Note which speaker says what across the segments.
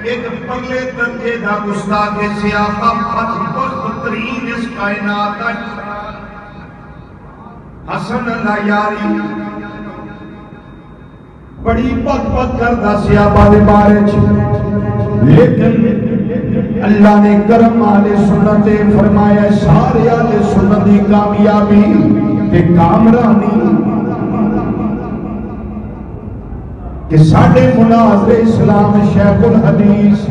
Speaker 1: ایک پرلے درجے دا گستاخ سیاقہ بدبخت ترین اس کائنات حسن اللہ یاری بڑی بد کردہ سیابہ دے بارے لیکن اللہ نے کرم آل سنت فرمایا سارے آل سنت دی کامیابی تے کامرانی کہ ساڑھے مناظر اسلام شیخ الحدیث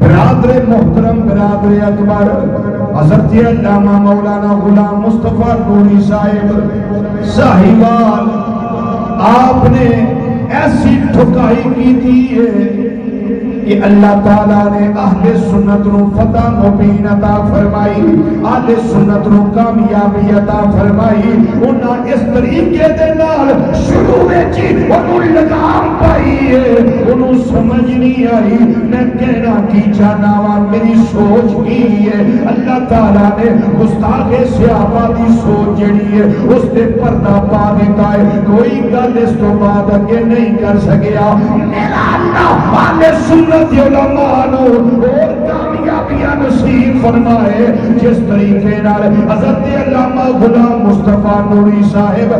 Speaker 1: برادر محترم برادر اکبر حضرت علامہ مولانا غلام مصطفیٰ نوری صاحب صاحبان آپ نے ایسی ٹھکائی کی تھی کہ اللہ تعالیٰ نے اہل سنت رو فتح مبین عطا فرمائی اہل سنت رو کامیابی عطا فرمائی انہاں اس طریقے دے نال شروع میں جی انہوں لگام پائی ہے انہوں سمجھ نہیں آئی میں کہنا کی جانا وا میری سوچ کی ہے اللہ تعالیٰ نے گستاخ صحابہ دی سوچ جڑی ہے اس نے پردہ پا دیتا ہے کوئی گل اس تو بعد اگے نہیں کر سکیا میرا اللہ اہل سنت علماء اور کامیابیاں نصیب فرمائے جس طریقے نال حضرت علامہ غلام مصطفیٰ نوری صاحب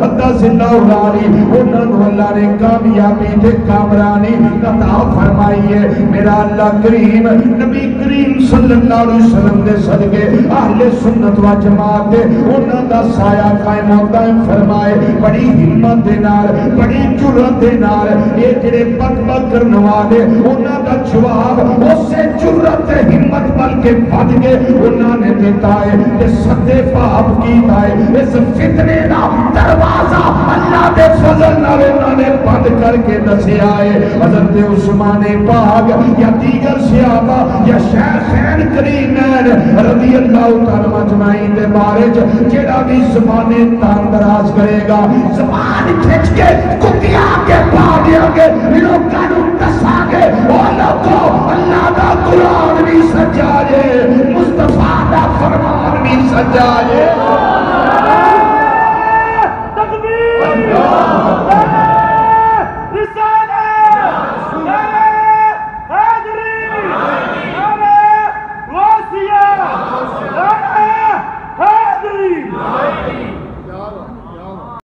Speaker 1: قدس اللہ علی انہوں نے اللہ نے کامیابی تے کامرانی عطا فرمائی ہے میرا اللہ کریم نبی کریم صلی اللہ علیہ وسلم دے صدقے اہل سنت و جماعت دے انہوں دا سایہ قائم و دائم فرمائے بڑی ہمت دے نال بڑی جرات دے نال یہ جڑے بک کرنے والے انہاں دا جواب اس سے جرات ہمت بلکہ بڑھ گئے انہاں نے دیتا ہے کہ صدے پاپ کیتا ہے اس فتنے دا دروازہ اللہ دے فضل نال انہاں نے بند کر کے دسیا ہے حضرت عثمان پاک یا دیگر صحابہ یا شیخین کریمین رضی اللہ تعالی اجمعین دے بارے جڑا بھی زبانیں تان دراز کرے گا زبان کھچ کے کتیا کے پا دیا گے لوگاں نوں دسا گے اللہ دا قرآن بھی سجا جے مصطفیٰ دا فرمان بھی سجا